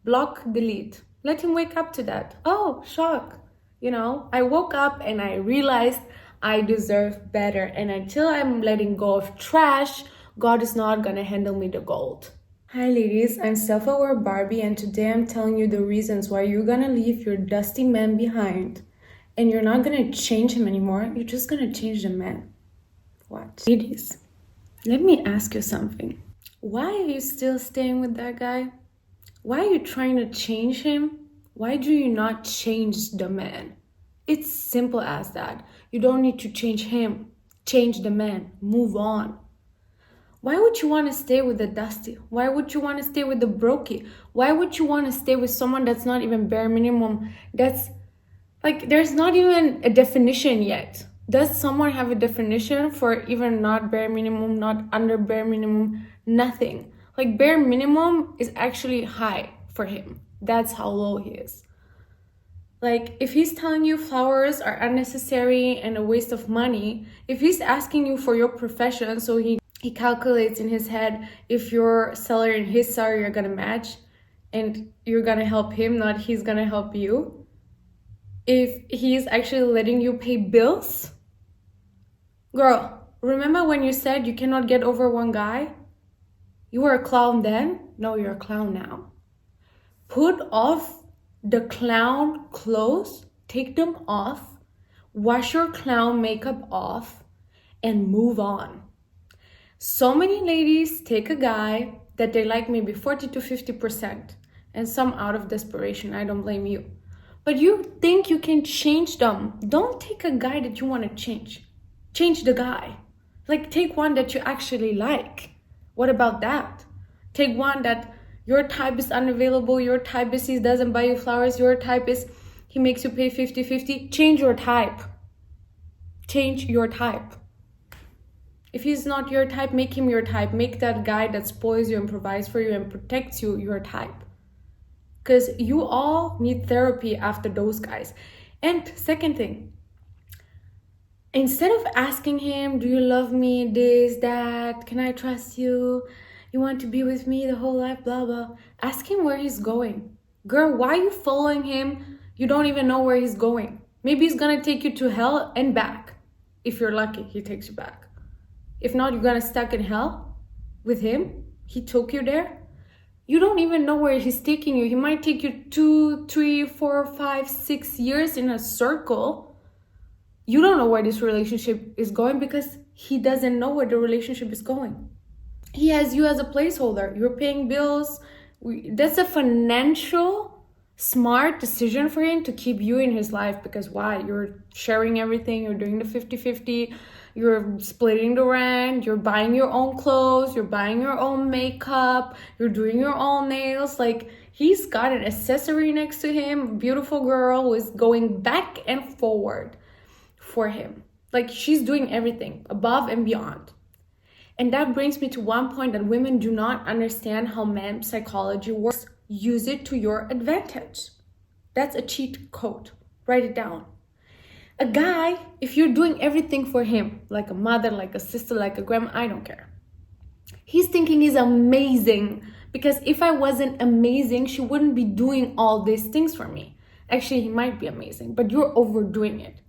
Block, delete. Let him wake up to that. Oh, shock. I woke up and I realized I deserve better. And until I'm letting go of trash, God is not gonna handle me the gold. Hi ladies, I'm Selfawarebarbie, and today I'm telling you the reasons why you're gonna leave your dusty man behind. And you're not gonna change him anymore, you're just gonna change the man. What? Ladies, let me ask you something. Why are you still staying with that guy? Why are you trying to change him? Why do you not change the man? It's simple as that. You don't need to change him. Change the man. Move on. Why would you want to stay with the dusty? Why would you want to stay with the brokey? Why would you want to stay with someone that's not even bare minimum? That's like, there's not even a definition yet. Does someone have a definition for even not bare minimum, not under bare minimum? Nothing. Like, bare minimum is actually high for him. That's how low he is. Like, if he's telling you flowers are unnecessary and a waste of money, if he's asking you for your profession, so he calculates in his head if your salary and his salary are gonna match and you're gonna help him, not he's gonna help you. If he's actually letting you pay bills, girl, remember when you said you cannot get over one guy? You were a clown then? No, you're a clown now. Put off the clown clothes, take them off, wash your clown makeup off, and move on. So many ladies take a guy that they like maybe 40 to 50%, and some out of desperation. I don't blame you. But you think you can change them. Don't take a guy that you want to change. Change the guy. Like, take one that you actually like. What about that? Take one that your type is unavailable, your type is he doesn't buy you flowers, your type is he makes you pay 50-50. Change your type. Change your type. If he's not your type, make him your type. Make that guy that spoils you and provides for you and protects you your type. Because you all need therapy after those guys. And second thing, instead of asking him, do you love me, this, that, can I trust you? You want to be with me the whole life, blah, blah. Ask him where he's going. Girl, why are you following him? You don't even know where he's going. Maybe he's going to take you to hell and back. If you're lucky, he takes you back. If not, you're going to stuck in hell with him. He took you there. You don't even know where he's taking you. He might take you 2, 3, 4, 5, 6 years in a circle. You don't know where this relationship is going because he doesn't know where the relationship is going. He has you as a placeholder. You're paying bills. That's a financial smart decision for him to keep you in his life, because why? You're sharing everything. You're doing the 50-50. You're splitting the rent. You're buying your own clothes. You're buying your own makeup. You're doing your own nails. Like, he's got an accessory next to him. Beautiful girl who is going back and forward for him. Like, she's doing everything above and beyond. And that brings me to one point that women do not understand how men's psychology works. Use it to your advantage. That's a cheat code. Write it down. A guy, if you're doing everything for him, like a mother, like a sister, like a grandma, I don't care. He's thinking he's amazing, because if I wasn't amazing, she wouldn't be doing all these things for me. Actually, he might be amazing, but you're overdoing it.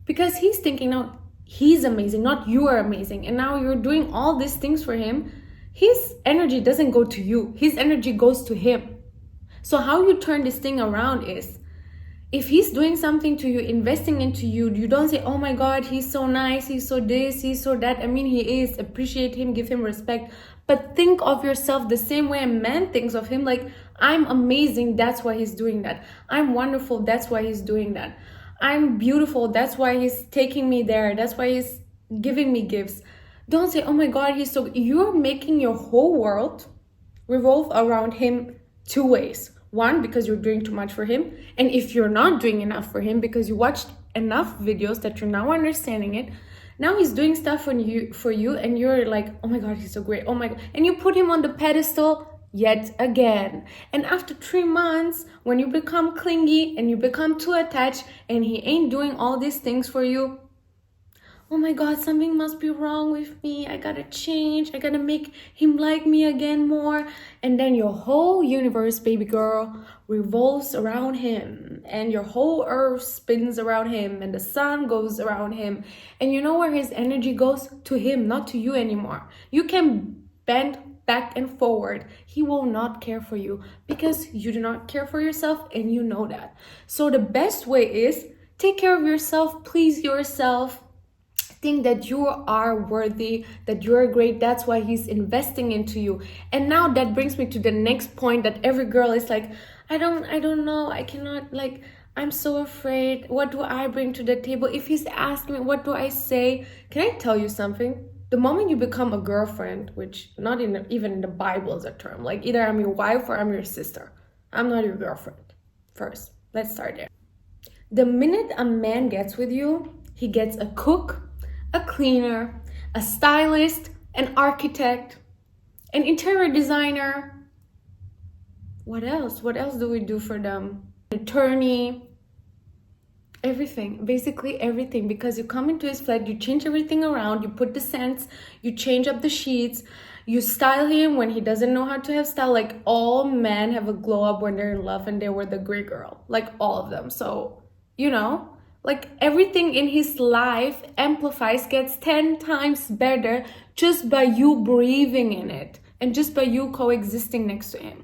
Because he's thinking, no, he's amazing, not you are amazing. And now you're doing all these things for him. His energy doesn't go to you. His energy goes to him. So how you turn this thing around is, if he's doing something to you, investing into you, you don't say, oh my God, he's so nice, he's so this, he's so that. I mean, he is. Appreciate him, give him respect. But think of yourself the same way a man thinks of him. Like, I'm amazing, that's why he's doing that. I'm wonderful, that's why he's doing that. I'm beautiful, that's why he's taking me there. That's why he's giving me gifts. Don't say, oh my God, he's so... You're making your whole world revolve around him two ways. One, because you're doing too much for him. And if you're not doing enough for him because you watched enough videos that you're now understanding it, now he's doing stuff for you and you're like, oh my God, he's so great. Oh my God. And you put him on the pedestal yet again. And after 3 months, when you become clingy and you become too attached and he ain't doing all these things for you, oh my God, something must be wrong with me. I gotta change. I gotta make him like me again more. And then your whole universe, baby girl, revolves around him. And your whole earth spins around him. And the sun goes around him. And you know where his energy goes? To him, not to you anymore. You can bend back and forward. He will not care for you because you do not care for yourself, and you know that. So the best way is take care of yourself, please yourself. Think that you are worthy, that you're great. That's why he's investing into you. And now that brings me to the next point that every girl is like, I don't know, I cannot, like, I'm so afraid. What do I bring to the table? If he's asking me, what do I say? Can I tell you something? The moment you become a girlfriend, which not even in the Bible is a term, like either I'm your wife or I'm your sister. I'm not your girlfriend. First, let's start there. The minute a man gets with you, he gets a cook, a cleaner, a stylist, an architect, an interior designer. What else? What else do we do for them? An attorney. Everything, basically everything, because you come into his flat, you change everything around, you put the scents, you change up the sheets, you style him when he doesn't know how to have style. Like, all men have a glow up when they're in love and they were the great girl, like all of them. So, you know, like everything in his life amplifies, gets 10 times better just by you breathing in it and just by you coexisting next to him.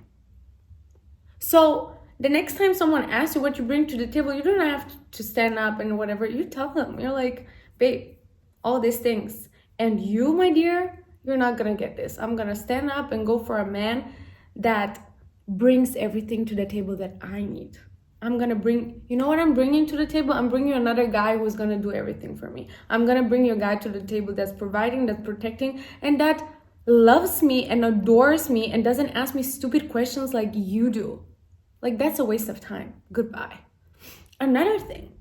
So the next time someone asks you what you bring to the table, you don't have to stand up and whatever. You tell them. You're like, babe, all these things. And you, my dear, you're not going to get this. I'm going to stand up and go for a man that brings everything to the table that I need. I'm going to bring, you know what I'm bringing to the table? I'm bringing another guy who's going to do everything for me. I'm going to bring you a guy to the table that's providing, that's protecting, and that loves me and adores me and doesn't ask me stupid questions like you do. Like, that's a waste of time. Goodbye. Another thing,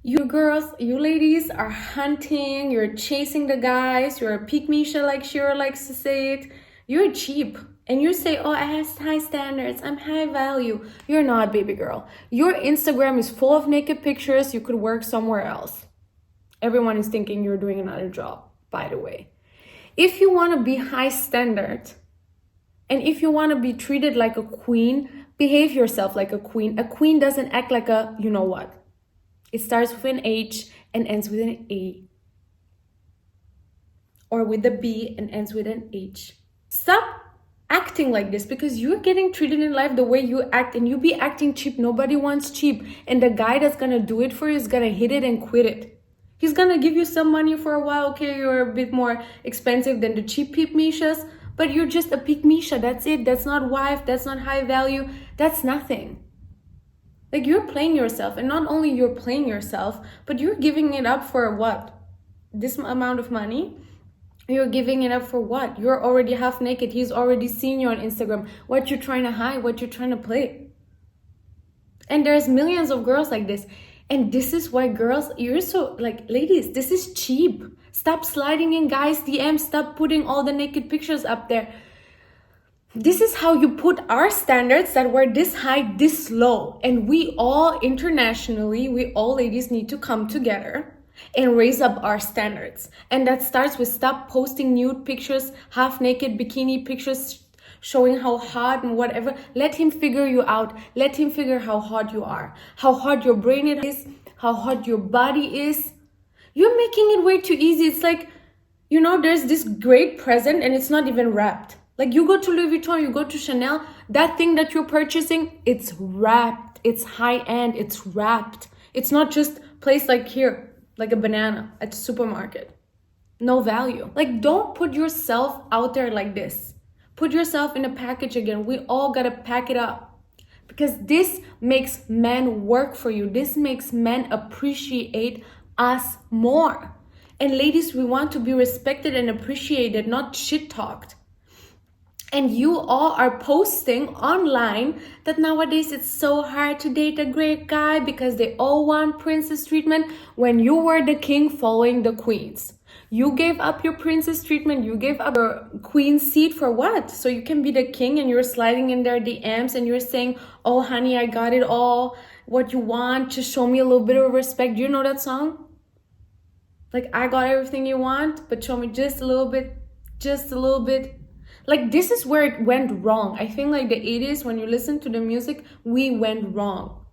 you girls, you ladies are hunting, you're chasing the guys, you're a pick-me-sha, like Shira likes to say it. You're cheap. And you say, oh, I have high standards, I'm high value. You're not, baby girl. Your Instagram is full of naked pictures. You could work somewhere else. Everyone is thinking you're doing another job, by the way. If you want to be high standard, and if you want to be treated like a queen, behave yourself like a queen. A queen doesn't act like a, you know what? It starts with an H and ends with an A. Or with a B and ends with an H. Stop acting like this, because you're getting treated in life the way you act, and you be acting cheap. Nobody wants cheap. And the guy that's going to do it for you is going to hit it and quit it. He's going to give you some money for a while. Okay, you're a bit more expensive than the cheap peep-me-shas, but you're just a pick-me-sha. That's it. That's not wife. That's not high value. That's nothing. Like, you're playing yourself. And not only you're playing yourself, but you're giving it up for what? This amount of money? You're giving it up for what? You're already half naked. He's already seen you on Instagram. What you're trying to hide, what you're trying to play. And there's millions of girls like this. And this is why girls, you're so, like, ladies, this is cheap. Stop sliding in guys' DMs. Stop putting all the naked pictures up there. This is how you put our standards that were this high, this low. And we all internationally, we all ladies need to come together and raise up our standards. And that starts with stop posting nude pictures, half naked bikini pictures showing how hot and whatever. Let him figure you out. Let him figure how hot you are, how hot your brain is, how hot your body is. You're making it way too easy. It's like, you know, there's this great present and it's not even wrapped. Like, you go to Louis Vuitton, you go to Chanel, that thing that you're purchasing, it's wrapped. It's high end, it's wrapped. It's not just placed like here, like a banana at the supermarket. No value. Like, don't put yourself out there like this. Put yourself in a package again. We all gotta pack it up. Because this makes men work for you. This makes men appreciate us more. And ladies, we want to be respected and appreciated, not shit talked. And you all are posting online that nowadays it's so hard to date a great guy because they all want princess treatment, when you were the king following the queens. You gave up your princess treatment, you gave up your queen seat for what? So you can be the king and you're sliding in their DMs and you're saying, oh honey, I got it all, what you want, just show me a little bit of respect. Do you know that song? Like, I got everything you want, but show me just a little bit, just a little bit. Like, this is where it went wrong. I think like the 80s, when you listen to the music, we went wrong.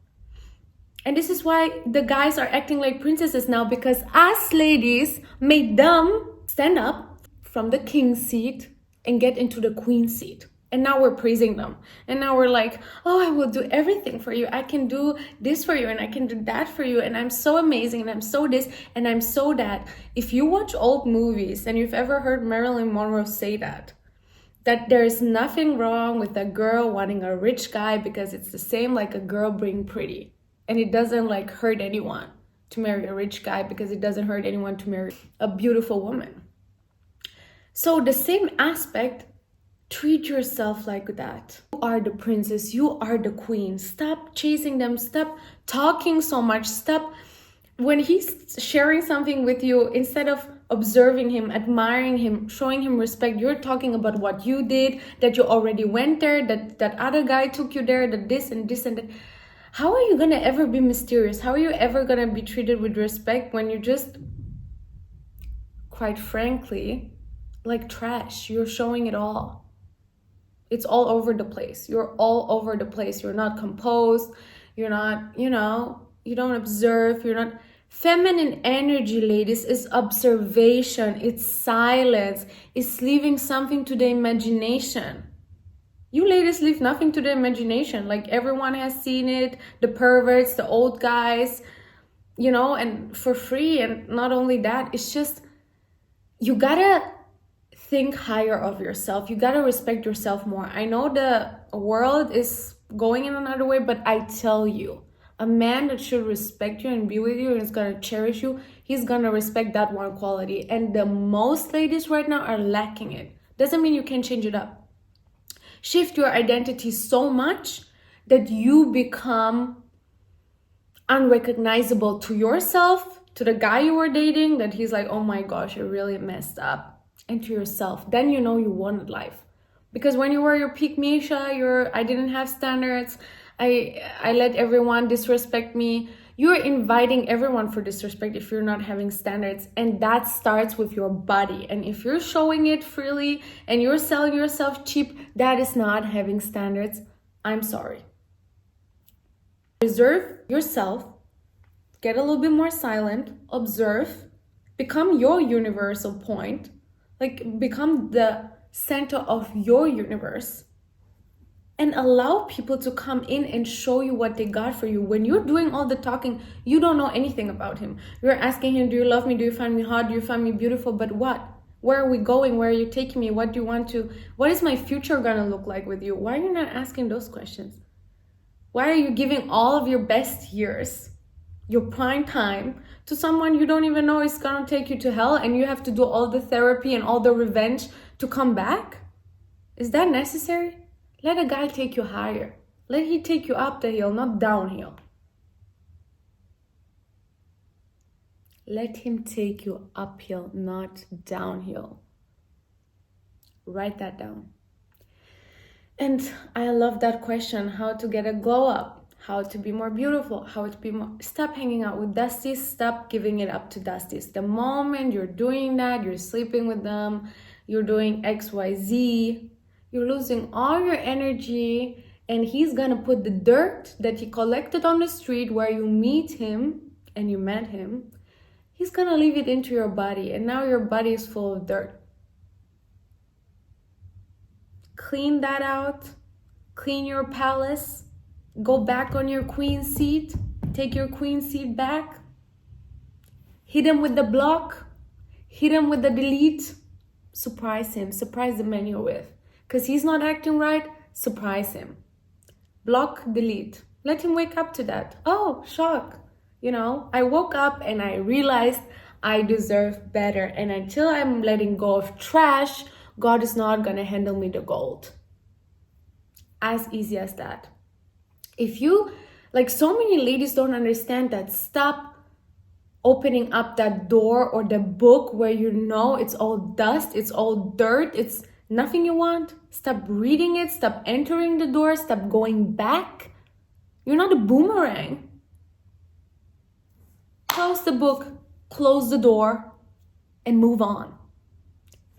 And this is why the guys are acting like princesses now, because us ladies made them stand up from the king seat and get into the queen seat. And now we're praising them. And now we're like, oh, I will do everything for you. I can do this for you and I can do that for you. And I'm so amazing and I'm so this and I'm so that. If you watch old movies and you've ever heard Marilyn Monroe say that there's nothing wrong with a girl wanting a rich guy because it's the same like a girl being pretty. And it doesn't like hurt anyone to marry a rich guy because it doesn't hurt anyone to marry a beautiful woman. So the same aspect, treat yourself like that. You are the princess, you are the queen. Stop chasing them, stop talking so much, stop. When he's sharing something with you, instead of observing him, admiring him, showing him respect, you're talking about what you did, that you already went there, that other guy took you there, that this and this and that. How are you gonna ever be mysterious? How are you ever gonna be treated with respect when you just, quite frankly, like trash? You're showing it all. It's all over the place. You're all over the place. You're not composed. You're not, you don't observe. You're not. Feminine energy, ladies, is observation. It's silence. It's leaving something to the imagination. You ladies leave nothing to the imagination. Like, everyone has seen it, the perverts, the old guys, and for free. And not only that, it's just, you gotta think higher of yourself. You gotta respect yourself more. I know the world is going in another way, but I tell you, a man that should respect you and be with you and is gonna cherish you, he's gonna respect that one quality. And the most ladies right now are lacking it. Doesn't mean you can't change it up. Shift your identity so much that you become unrecognizable to yourself, to the guy you were dating, that he's like, oh my gosh, you really messed up, and to yourself. Then you know you wanted life. Because when you were your peak Misha, I didn't have standards, I let everyone disrespect me. You're inviting everyone for disrespect if you're not having standards. And that starts with your body. And if you're showing it freely and you're selling yourself cheap, that is not having standards. I'm sorry. Reserve yourself. Get a little bit more silent. Observe. Become your universal point. Like, become the center of your universe. And allow people to come in and show you what they got for you. When you're doing all the talking, you don't know anything about him. You're asking him, do you love me? Do you find me hot? Do you find me beautiful? But what? Where are we going? Where are you taking me? What do you want to? What is my future gonna look like with you? Why are you not asking those questions? Why are you giving all of your best years, your prime time, to someone you don't even know is gonna take you to hell, and you have to do all the therapy and all the revenge to come back? Is that necessary? Let a guy take you higher. Let him take you up the hill, not downhill. Let him take you uphill, not downhill. Write that down. And I love that question, how to get a glow up, how to be more beautiful, how to be more... Stop hanging out with dusties, stop giving it up to dusties. The moment you're doing that, you're sleeping with them, you're doing XYZ, you're losing all your energy, and he's gonna put the dirt that he collected on the street where you meet him and you met him, he's gonna leave it into your body, and now your body is full of dirt. Clean that out, clean your palace, go back on your queen seat, take your queen seat back, hit him with the block, hit him with the delete, surprise him, surprise the man you're with. Because he's not acting right, surprise him. Block, delete. Let him wake up to that. Oh, shock. I woke up and I realized I deserve better. And until I'm letting go of trash, God is not going to handle me the gold. As easy as that. If you, so many ladies don't understand that, stop opening up that door or the book where it's all dust, it's all dirt, it's nothing you want. Stop reading it, stop entering the door, stop going back. You're not a boomerang. Close the book, close the door, and move on.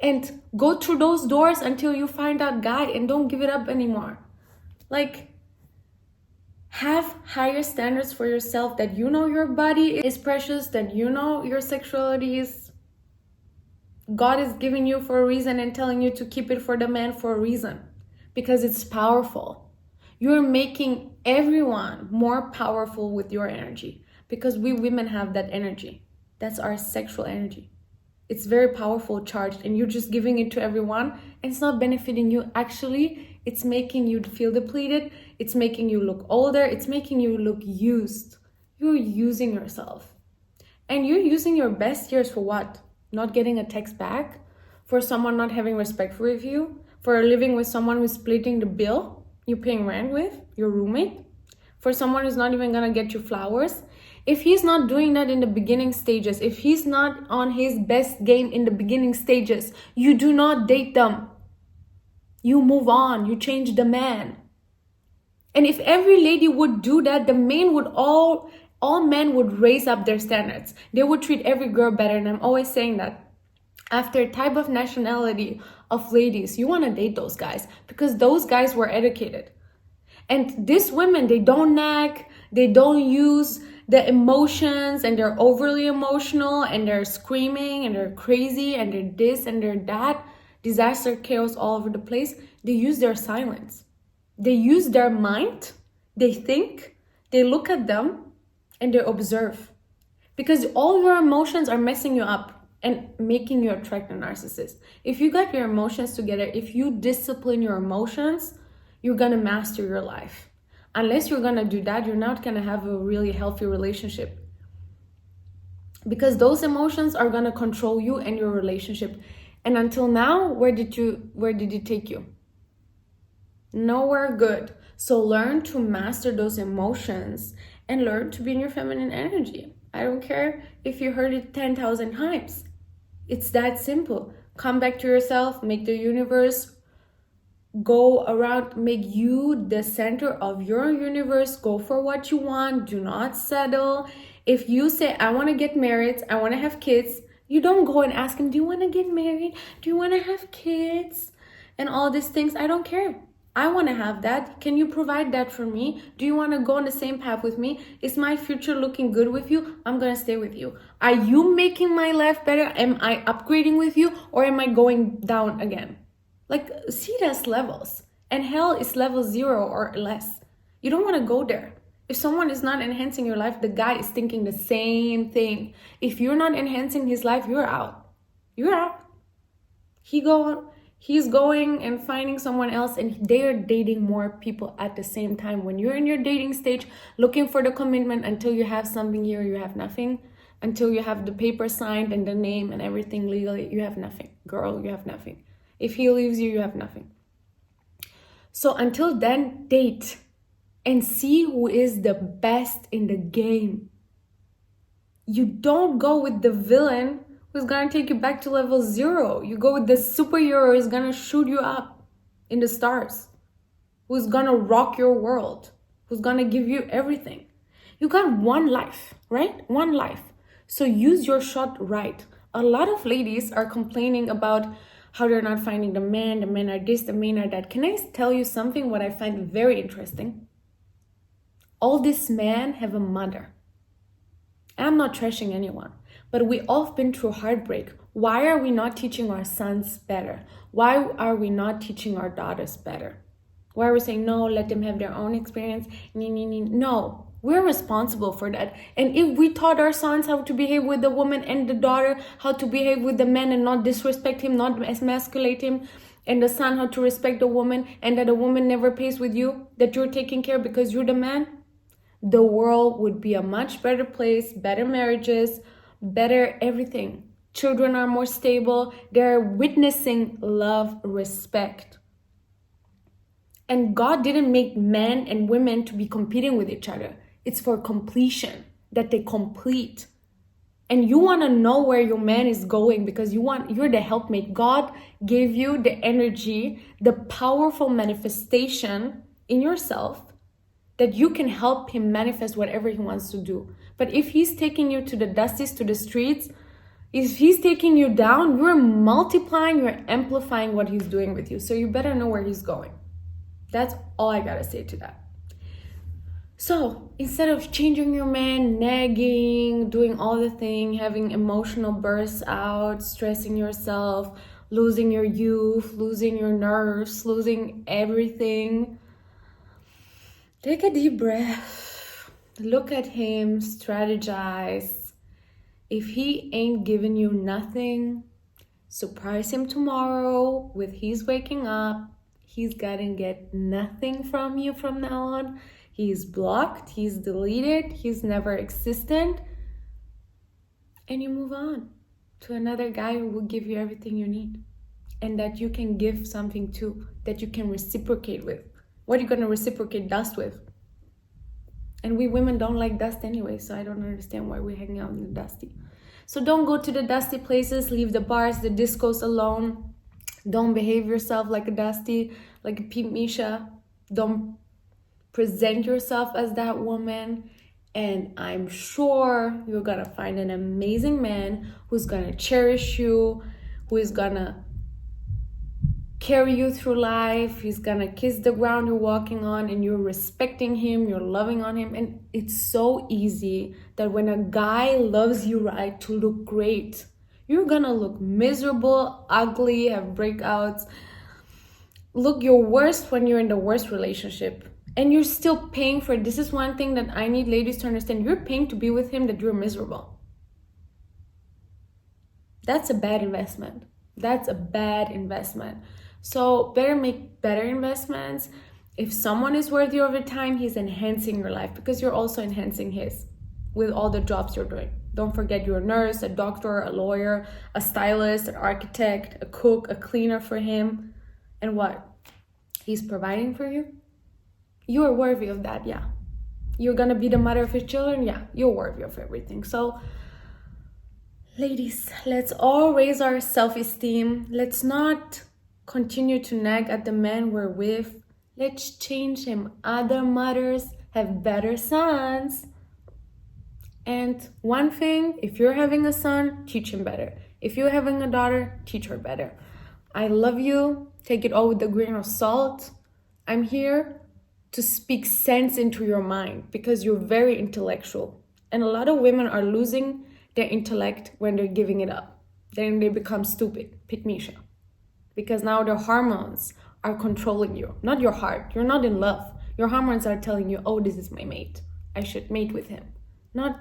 And go through those doors until you find that guy, and don't give it up anymore. Like, have higher standards for yourself, that you know your body is precious, that you know your sexuality is God is giving you for a reason and telling you to keep it for the man for a reason, because it's powerful. You're making everyone more powerful with your energy, because we women have that energy. That's our sexual energy. It's very powerful, charged, and you're just giving it to everyone, and it's not benefiting you. Actually, it's making you feel depleted. It's making you look older. It's making you look used. You're using yourself. And you're using your best years for what? Not getting a text back? For someone not having respect for you? For living with someone who's splitting the bill you're paying rent with, your roommate? For someone who's not even gonna get you flowers? If he's not doing that in the beginning stages, if he's not on his best game in the beginning stages, you do not date them. You move on, you change the man. And if every lady would do that, the men would all men would raise up their standards. They would treat every girl better. And I'm always saying that after type of nationality of ladies, you want to date those guys, because those guys were educated. And these women, they don't nag, they don't use the emotions, and they're overly emotional, and they're screaming, and they're crazy, and they're this and they're that, disaster, chaos all over the place. They use their silence. They use their mind, they think, they look at them, and they observe. Because all your emotions are messing you up and making you attract a narcissist. If you got your emotions together, if you discipline your emotions, you're gonna master your life. Unless you're gonna do that, you're not gonna have a really healthy relationship. Because those emotions are gonna control you and your relationship. And until now, where did it take you? Nowhere good. So learn to master those emotions and learn to be in your feminine energy. I don't care if you heard it 10,000 times. It's that simple. Come back to yourself, make the universe go around, make you the center of your universe. Go for what you want. Do not settle. If you say, I want to get married, I want to have kids, you don't go and ask him, do you want to get married? Do you want to have kids? And all these things. I don't care. I want to have that. Can you provide that for me? Do you want to go on the same path with me? Is my future looking good with you? I'm going to stay with you. Are you making my life better? Am I upgrading with you? Or am I going down again? Like, see it as levels. And hell is level 0 or less. You don't want to go there. If someone is not enhancing your life, the guy is thinking the same thing. If you're not enhancing his life, you're out. You're out. He's going and finding someone else, and they're dating more people at the same time. When you're in your dating stage, looking for the commitment, until you have something here, you have nothing. Until you have the paper signed and the name and everything legally, you have nothing. Girl, you have nothing. If he leaves you, you have nothing. So until then, date and see who is the best in the game. You don't go with the villain who's gonna take you back to level 0. You go with the superhero who's gonna shoot you up in the stars, who's gonna rock your world, who's gonna give you everything. You got one life, right? One life. So use your shot right. A lot of ladies are complaining about how they're not finding the men are this, the men are that. Can I tell you something, what I find very interesting? All these men have a mother. I'm not trashing anyone, but we all have been through heartbreak. Why are we not teaching our sons better? Why are we not teaching our daughters better? Why are we saying, no, let them have their own experience? No, we're responsible for that. And if we taught our sons how to behave with the woman, and the daughter how to behave with the man and not disrespect him, not emasculate him, and the son how to respect the woman, and that the woman never pays with you, that you're taking care because you're the man, the world would be a much better place, better marriages, better everything. Children are more stable. They're witnessing love, respect. And God didn't make men and women to be competing with each other. It's for completion, that they complete. And you want to know where your man is going, because you're the helpmate. God gave you the energy, the powerful manifestation in yourself that you can help him manifest whatever he wants to do. But if he's taking you to the dusties, to the streets, if he's taking you down, you're multiplying, you're amplifying what he's doing with you. So you better know where he's going. That's all I gotta say to that. So instead of changing your man, nagging, doing all the thing, having emotional bursts out, stressing yourself, losing your youth, losing your nerves, losing everything, take a deep breath, look at him, strategize. If he ain't giving you nothing, surprise him tomorrow with he's waking up. He's gonna get nothing from you from now on. He's blocked, he's deleted, he's never existent. And you move on to another guy who will give you everything you need. And that you can give something to, that you can reciprocate with. What are you gonna reciprocate dust with? And we women don't like dust anyway, so I don't understand why we hang out in the dusty. So don't go to the dusty places, leave the bars, the discos alone. Don't behave yourself like a dusty, like a Pete Misha. Don't present yourself as that woman. And I'm sure you're gonna find an amazing man who's gonna cherish you, who is gonna carry you through life. He's gonna kiss the ground you're walking on, and you're respecting him, you're loving on him. And it's so easy that when a guy loves you right, to look great, you're gonna look miserable, ugly, have breakouts, look your worst when you're in the worst relationship, and you're still paying for it. This is one thing that I need ladies to understand. You're paying to be with him, that you're miserable. That's a bad investment. That's a bad investment. So better make better investments. If someone is worthy of your time, he's enhancing your life, because you're also enhancing his with all the jobs you're doing. Don't forget, you're a nurse, a doctor, a lawyer, a stylist, an architect, a cook, a cleaner for him. And what? He's providing for you? You are worthy of that, yeah. You're gonna be the mother of his children? Yeah, you're worthy of everything. So, ladies, let's all raise our self-esteem. Let's not continue to nag at the man we're with. Let's change him. Other mothers have better sons. And one thing, if you're having a son, teach him better. If you're having a daughter, teach her better. I love you. Take it all with a grain of salt. I'm here to speak sense into your mind, because you're very intellectual. And a lot of women are losing their intellect when they're giving it up. Then they become stupid, pick Misha. Because now their hormones are controlling you, not your heart. You're not in love. Your hormones are telling you, oh, this is my mate. I should mate with him.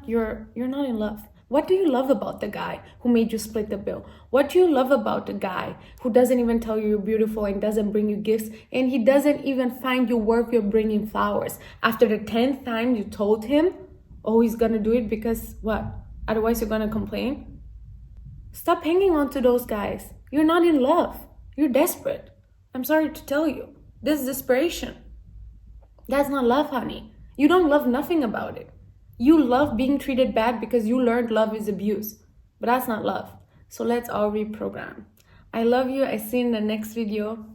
You're not in love. What do you love about the guy who made you split the bill? What do you love about the guy who doesn't even tell you you're beautiful and doesn't bring you gifts, and he doesn't even find you worthy of bringing flowers? After the 10th time you told him, oh, he's gonna do it because what? Otherwise you're gonna complain? Stop hanging on to those guys. You're not in love. You're desperate. I'm sorry to tell you. This is desperation. That's not love, honey. You don't love nothing about it. You love being treated bad because you learned love is abuse. But that's not love. So let's all reprogram. I love you. I see you in the next video.